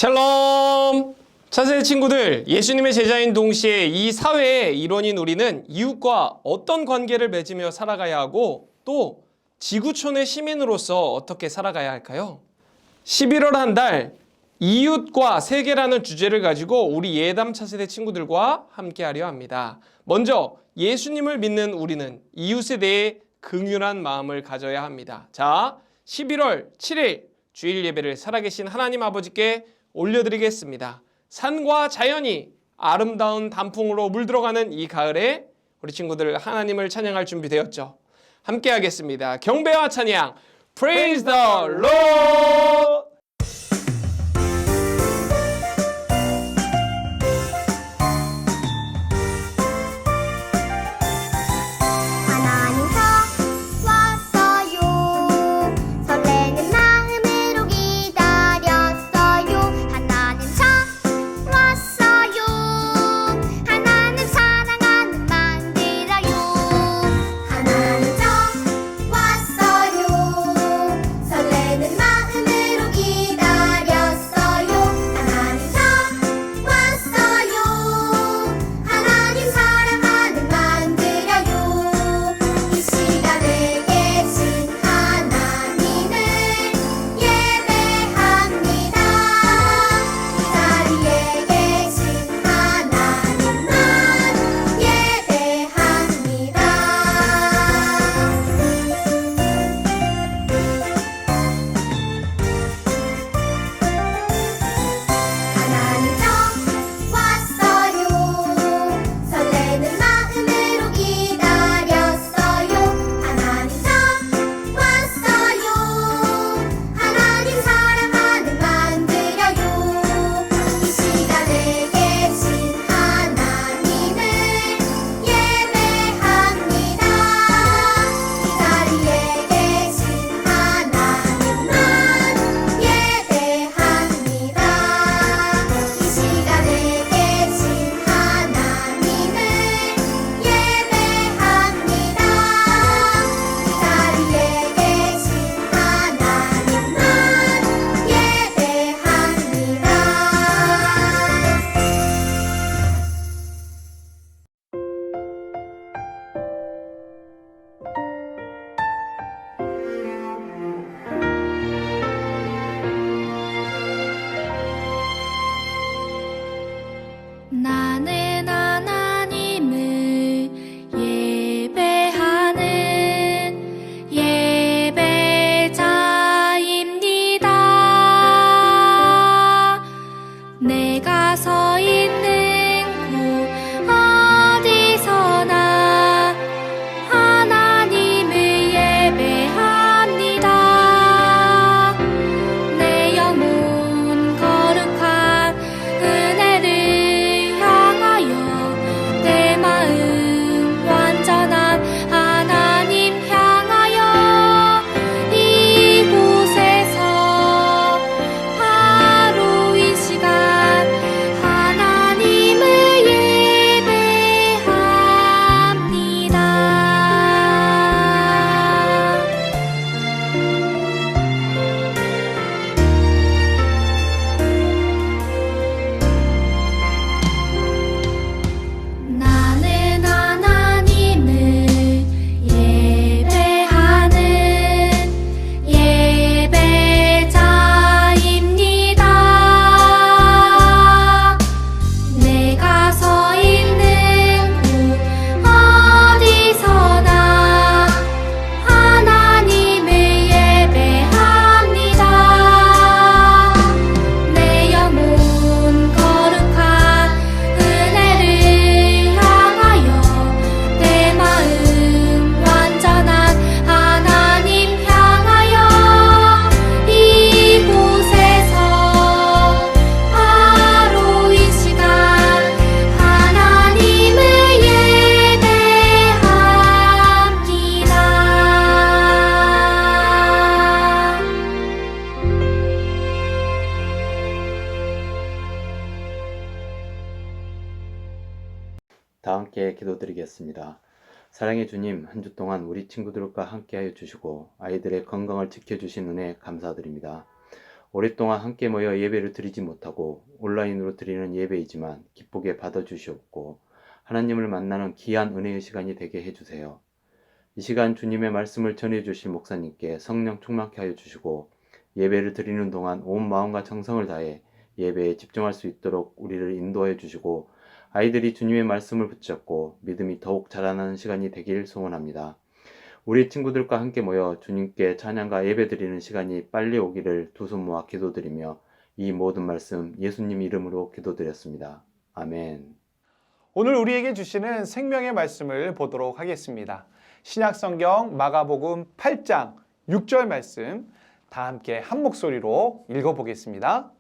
샬롬! 차세대 친구들, 예수님의 제자인 동시에 이 사회의 일원인 우리는 이웃과 어떤 관계를 맺으며 살아가야 하고 또 지구촌의 시민으로서 어떻게 살아가야 할까요? 11월 한 달 이웃과 세계라는 주제를 가지고 우리 예담 차세대 친구들과 함께 하려 합니다. 먼저 예수님을 믿는 우리는 이웃에 대해 긍휼한 마음을 가져야 합니다. 자, 11월 7일 주일 예배를 살아계신 하나님 아버지께 올려드리겠습니다. 산과 자연이 아름다운 단풍으로 물들어가는 이 가을에 우리 친구들 하나님을 찬양할 준비되었죠? 함께 하겠습니다. 경배와 찬양 Praise the Lord! 나는 하나님을 예배하는 예배자입니다. 내가 서 있는 곳 어디서나 하나님을 예배합니다. 내 영혼 거룩한 은혜를 내 마음 완전한 하나님 향하여 이곳에서 바로 이 시간 하나님을 예배합니다. 나는 하나님을 예배하는 예배자입니다. 내가 서 있는 곳 어디서나 하나님을 예배합니다. 내 영혼 거룩한 은혜를 향하여 내 마음 완전한 하나님 향하여 이곳에서 바로 이 시간 하나님을 예배합니다. 다 함께 기도드리겠습니다. 사랑의 주님, 한 주 동안 우리 친구들과 함께하여 주시고 아이들의 건강을 지켜주신 은혜 감사드립니다. 오랫동안 함께 모여 예배를 드리지 못하고 온라인으로 드리는 예배이지만 기쁘게 받아주시옵고 하나님을 만나는 귀한 은혜의 시간이 되게 해주세요. 이 시간 주님의 말씀을 전해주실 목사님께 성령 충만케 하여 주시고 예배를 드리는 동안 온 마음과 정성을 다해 예배에 집중할 수 있도록 우리를 인도해 주시고 아이들이 주님의 말씀을 붙잡고 믿음이 더욱 자라나는 시간이 되길 소원합니다. 우리 친구들과 함께 모여 주님께 찬양과 예배 드리는 시간이 빨리 오기를 두 손 모아 기도드리며 이 모든 말씀 예수님 이름으로 기도드렸습니다. 아멘. 오늘 우리에게 주시는 생명의 말씀을 보도록 하겠습니다. 신약성경 마가복음 8장 6절 말씀 다 함께 한 목소리로 읽어보겠습니다.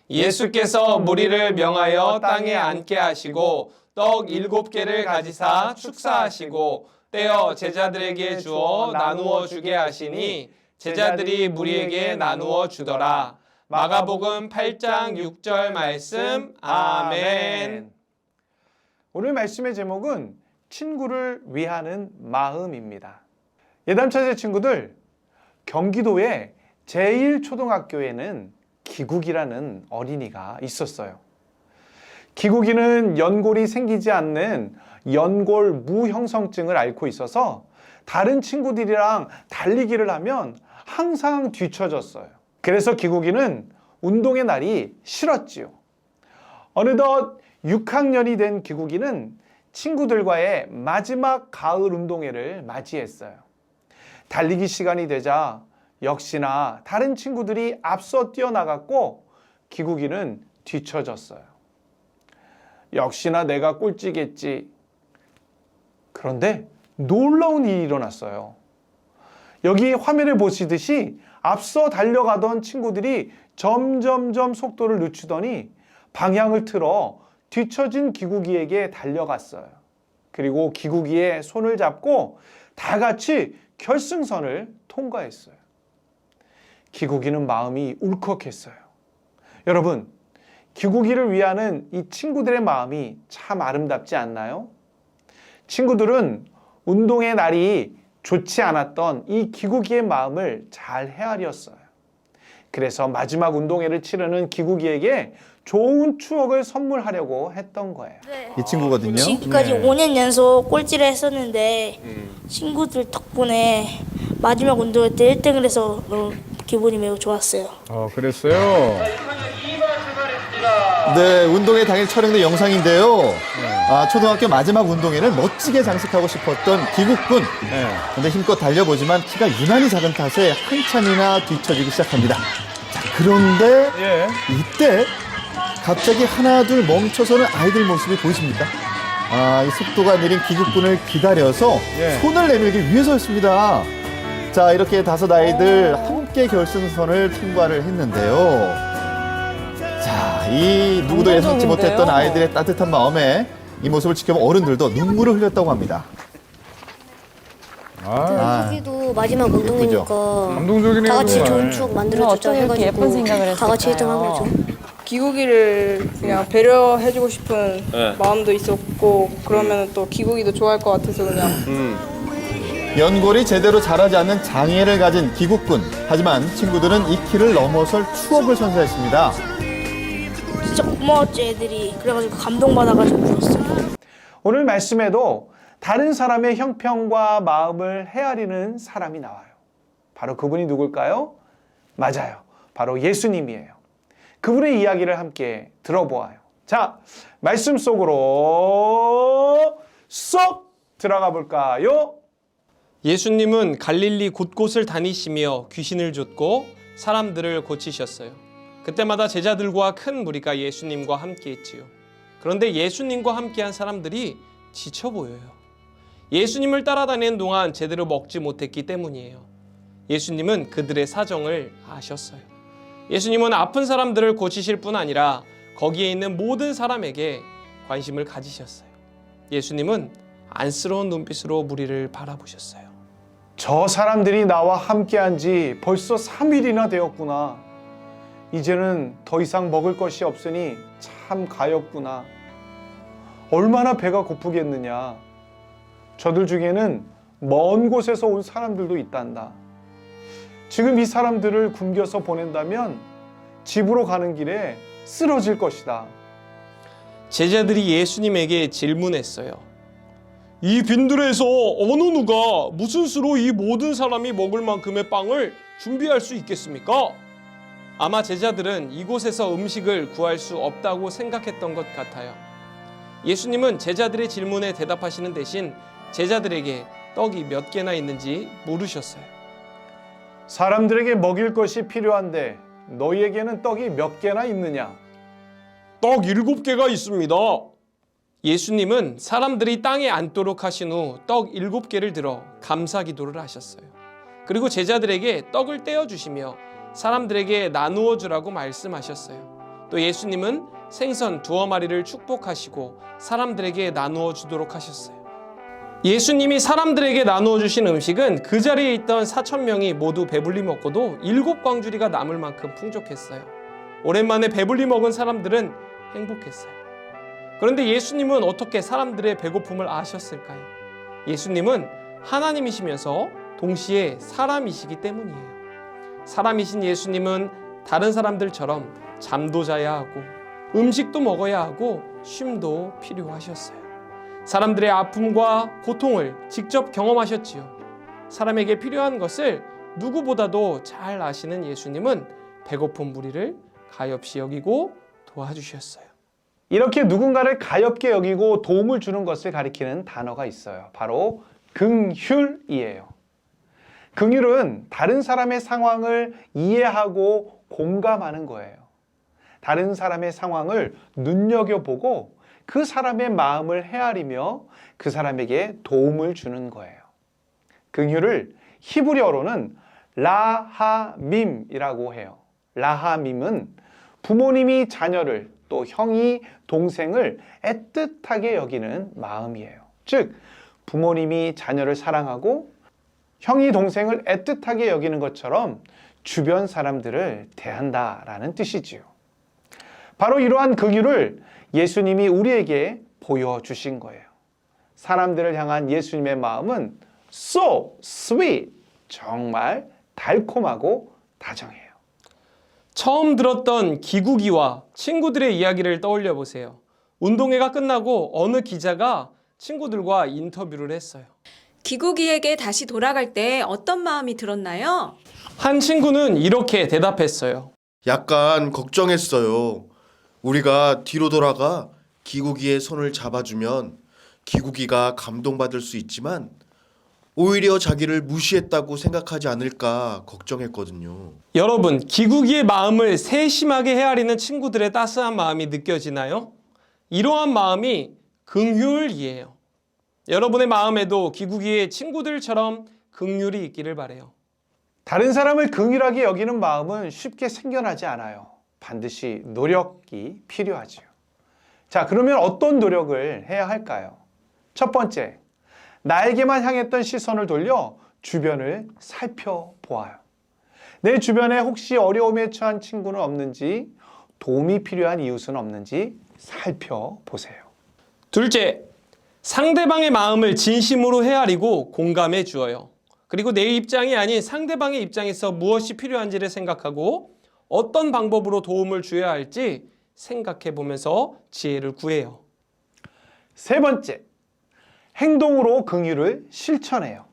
예수께서 무리를 명하여 땅에 앉게 하시고 떡 7개를 가지사 축사하시고 떼어 제자들에게 주어 나누어 주게 하시니 제자들이 무리에게 나누어 주더라. 마가복음 8장 6절 말씀. 아멘. 오늘 말씀의 제목은 친구를 위하는 마음입니다. 예담차세 친구들, 경기도의 제1초등학교에는 기국이라는 어린이가 있었어요. 기국이는 연골이 생기지 않는 연골 무형성증을 앓고 있어서 다른 친구들이랑 달리기를 하면 항상 뒤처졌어요. 그래서 기국이는 운동의 날이 싫었지요. 어느덧 6학년이 된 기국이는 친구들과의 마지막 가을 운동회를 맞이했어요. 달리기 시간이 되자 역시나 다른 친구들이 앞서 뛰어나갔고 기국이는 뒤처졌어요. 역시나 내가 꼴찌겠지. 그런데 놀라운 일이 일어났어요. 여기 화면에 보시듯이 앞서 달려가던 친구들이 점점점 속도를 늦추더니 방향을 틀어 뒤처진 기국이에게 달려갔어요. 그리고 기국이의 손을 잡고 다 같이 결승선을 통과했어요. 기국이는 마음이 울컥했어요. 여러분, 기국이를 위하는 이 친구들의 마음이 참 아름답지 않나요? 친구들은 운동의 날이 좋지 않았던 이 기국이의 마음을 잘 헤아렸어요. 그래서 마지막 운동회를 치르는 기국이에게 좋은 추억을 선물하려고 했던 거예요. 이 친구거든요. 지금까지 5년 연속 꼴찌를 했었는데 친구들 덕분에 마지막 운동회 때 1등을 해서 너무 기분이 매우 좋았어요. 그랬어요. 네, 운동회 당일 촬영된 영상인데요. 초등학교 마지막 운동회를 멋지게 장식하고 싶었던 기국군. 근데 힘껏 달려보지만 키가 유난히 작은 탓에 한참이나 뒤처지기 시작합니다. 자, 그런데 이때 갑자기 하나 둘 멈춰서는 아이들 모습이 보이십니까? 이 속도가 느린 기국군을 기다려서 손을 내밀기 위해서였습니다. 자, 이렇게 5 아이들 함께 결승선을 통과를 했는데요. 자, 이 누구도 예상치 못했던 아이들의 따뜻한 마음에 이 모습을 지켜본 어른들도 눈물을 흘렸다고 합니다. 여기도 마지막 운동회니까 감동적이네요. 다 같이 정말. 좋은 추억 만들어주자 해가지고 예쁜 생각을 다 같이 1등 한 거죠. 기국이를 그냥 배려해주고 싶은 마음도 있었고 그러면 또 기국이도 좋아할 것 같아서 그냥 연골이 제대로 자라지 않는 장애를 가진 기국군. 하지만 친구들은 이 키를 넘어설 추억을 선사했습니다. 진짜 고마웠지 애들이. 그래가지고 감동받아가지고 울었어요. 오늘 말씀에도 다른 사람의 형편과 마음을 헤아리는 사람이 나와요. 바로 그분이 누굴까요? 맞아요. 바로 예수님이에요. 그분의 이야기를 함께 들어보아요. 자, 말씀 속으로 쏙 들어가 볼까요? 예수님은 갈릴리 곳곳을 다니시며 귀신을 쫓고 사람들을 고치셨어요. 그때마다 제자들과 큰 무리가 예수님과 함께 했지요. 그런데 예수님과 함께한 사람들이 지쳐 보여요. 예수님을 따라다니는 동안 제대로 먹지 못했기 때문이에요. 예수님은 그들의 사정을 아셨어요. 예수님은 아픈 사람들을 고치실 뿐 아니라 거기에 있는 모든 사람에게 관심을 가지셨어요. 예수님은 안쓰러운 눈빛으로 무리를 바라보셨어요. 저 사람들이 나와 함께한 지 벌써 3일이나 되었구나. 이제는 더 이상 먹을 것이 없으니 참 가엾구나. 얼마나 배가 고프겠느냐. 저들 중에는 먼 곳에서 온 사람들도 있단다. 지금 이 사람들을 굶겨서 보낸다면 집으로 가는 길에 쓰러질 것이다. 제자들이 예수님에게 질문했어요. 이 빈들에서 어느 누가 무슨 수로 이 모든 사람이 먹을 만큼의 빵을 준비할 수 있겠습니까? 아마 제자들은 이곳에서 음식을 구할 수 없다고 생각했던 것 같아요. 예수님은 제자들의 질문에 대답하시는 대신 제자들에게 떡이 몇 개나 있는지 물으셨어요. 사람들에게 먹일 것이 필요한데 너희에게는 떡이 몇 개나 있느냐? 떡 7개가 있습니다. 예수님은 사람들이 땅에 앉도록 하신 후 떡 7개를 들어 감사 기도를 하셨어요. 그리고 제자들에게 떡을 떼어주시며 사람들에게 나누어 주라고 말씀하셨어요. 또 예수님은 생선 2마리를 축복하시고 사람들에게 나누어 주도록 하셨어요. 예수님이 사람들에게 나누어 주신 음식은 그 자리에 있던 4,000명이 모두 배불리 먹고도 7광주리가 남을 만큼 풍족했어요. 오랜만에 배불리 먹은 사람들은 행복했어요. 그런데 예수님은 어떻게 사람들의 배고픔을 아셨을까요? 예수님은 하나님이시면서 동시에 사람이시기 때문이에요. 사람이신 예수님은 다른 사람들처럼 잠도 자야 하고 음식도 먹어야 하고 쉼도 필요하셨어요. 사람들의 아픔과 고통을 직접 경험하셨지요. 사람에게 필요한 것을 누구보다도 잘 아시는 예수님은 배고픈 무리를 가엾이 여기고 도와주셨어요. 이렇게 누군가를 가엾게 여기고 도움을 주는 것을 가리키는 단어가 있어요. 바로 긍휼이에요. 긍휼은 다른 사람의 상황을 이해하고 공감하는 거예요. 다른 사람의 상황을 눈여겨보고 그 사람의 마음을 헤아리며 그 사람에게 도움을 주는 거예요. 긍휼을 히브리어로는 라하밈이라고 해요. 라하밈은 부모님이 자녀를 또 형이 동생을 애틋하게 여기는 마음이에요. 즉 부모님이 자녀를 사랑하고 형이 동생을 애틋하게 여기는 것처럼 주변 사람들을 대한다라는 뜻이지요. 바로 이러한 긍휼을 예수님이 우리에게 보여주신 거예요. 사람들을 향한 예수님의 마음은 so sweet, 정말 달콤하고 다정해요. 처음 들었던 기국이와 친구들의 이야기를 떠올려 보세요. 운동회가 끝나고 어느 기자가 친구들과 인터뷰를 했어요. 기국이에게 다시 돌아갈 때 어떤 마음이 들었나요? 한 친구는 이렇게 대답했어요. 약간 걱정했어요. 우리가 뒤로 돌아가 기국이의 손을 잡아주면 기국이가 감동받을 수 있지만 오히려 자기를 무시했다고 생각하지 않을까 걱정했거든요. 여러분, 기국이의 마음을 세심하게 헤아리는 친구들의 따스한 마음이 느껴지나요? 이러한 마음이 긍휼이에요. 여러분의 마음에도 기국이의 친구들처럼 긍휼이 있기를 바라요. 다른 사람을 긍휼하게 여기는 마음은 쉽게 생겨나지 않아요. 반드시 노력이 필요하지요. 자, 그러면 어떤 노력을 해야 할까요? 첫 번째, 나에게만 향했던 시선을 돌려 주변을 살펴보아요. 내 주변에 혹시 어려움에 처한 친구는 없는지, 도움이 필요한 이웃은 없는지 살펴보세요. 둘째, 상대방의 마음을 진심으로 헤아리고 공감해 주어요. 그리고 내 입장이 아닌 상대방의 입장에서 무엇이 필요한지를 생각하고 어떤 방법으로 도움을 주어야 할지 생각해 보면서 지혜를 구해요. 세 번째, 행동으로 긍휼을 실천해요.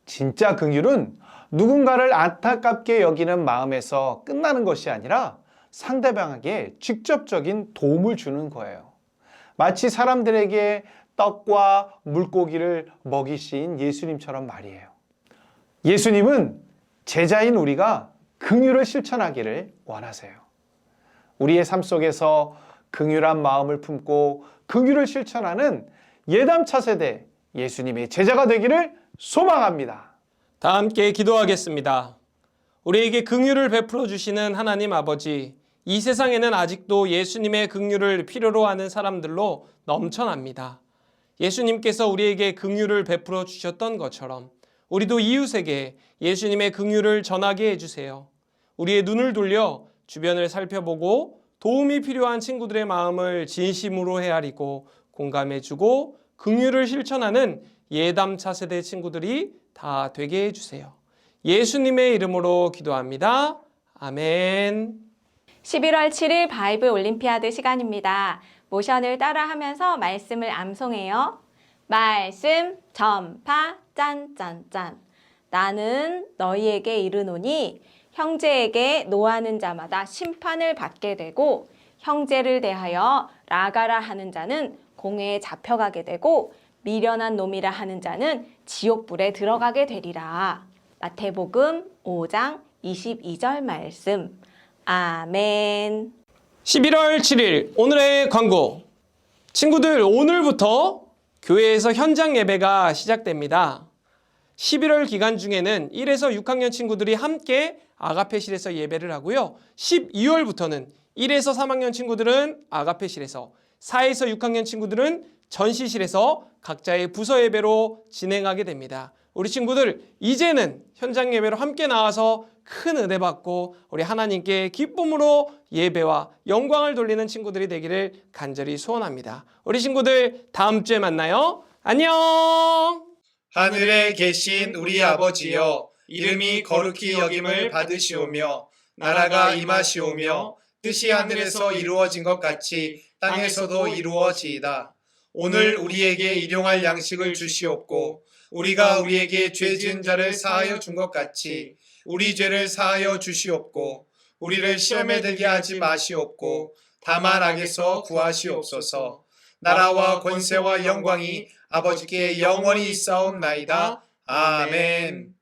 진짜 긍휼은 누군가를 안타깝게 여기는 마음에서 끝나는 것이 아니라 상대방에게 직접적인 도움을 주는 거예요. 마치 사람들에게 떡과 물고기를 먹이신 예수님처럼 말이에요. 예수님은 제자인 우리가 긍휼을 실천하기를 원하세요. 우리의 삶 속에서 긍휼한 마음을 품고 긍휼을 실천하는 예담 차세대 예수님의 제자가 되기를 소망합니다. 다 함께 기도하겠습니다. 우리에게 긍휼을 베풀어 주시는 하나님 아버지, 이 세상에는 아직도 예수님의 긍휼을 필요로 하는 사람들로 넘쳐납니다. 예수님께서 우리에게 긍휼을 베풀어 주셨던 것처럼 우리도 이웃에게 예수님의 긍휼을 전하게 해주세요. 우리의 눈을 돌려 주변을 살펴보고 도움이 필요한 친구들의 마음을 진심으로 헤아리고 공감해주고 긍휼을 실천하는 예담 차세대 친구들이 다 되게 해주세요. 예수님의 이름으로 기도합니다. 아멘. 11월 7일 바이블 올림피아드 시간입니다. 모션을 따라하면서 말씀을 암송해요. 말씀 전파 짠짠짠. 나는 너희에게 이르노니 형제에게 노하는 자마다 심판을 받게 되고 형제를 대하여 라가라 하는 자는 공회에 잡혀가게 되고 미련한 놈이라 하는 자는 지옥불에 들어가게 되리라. 마태복음 5장 22절 말씀. 아멘. 11월 7일 오늘의 광고. 친구들, 오늘부터 교회에서 현장 예배가 시작됩니다. 11월 기간 중에는 1에서 6학년 친구들이 함께 아가페실에서 예배를 하고요. 12월부터는 1에서 3학년 친구들은 아가페실에서, 4에서 6학년 친구들은 전시실에서 각자의 부서 예배로 진행하게 됩니다. 우리 친구들, 이제는 현장 예배로 함께 나와서 큰 은혜 받고 우리 하나님께 기쁨으로 예배와 영광을 돌리는 친구들이 되기를 간절히 소원합니다. 우리 친구들, 다음 주에 만나요. 안녕. 하늘에 계신 우리 아버지여, 이름이 거룩히 여김을 받으시오며 나라가 임하시오며 뜻이 하늘에서 이루어진 것 같이 땅에서도 이루어지이다. 오늘 우리에게 일용할 양식을 주시옵고 우리가 우리에게 죄 지은 자를 사하여 준 것 같이 우리 죄를 사하여 주시옵고 우리를 시험에 들게 하지 마시옵고 다만 악에서 구하시옵소서. 나라와 권세와 영광이 아버지께 영원히 있사옵나이다. 아멘.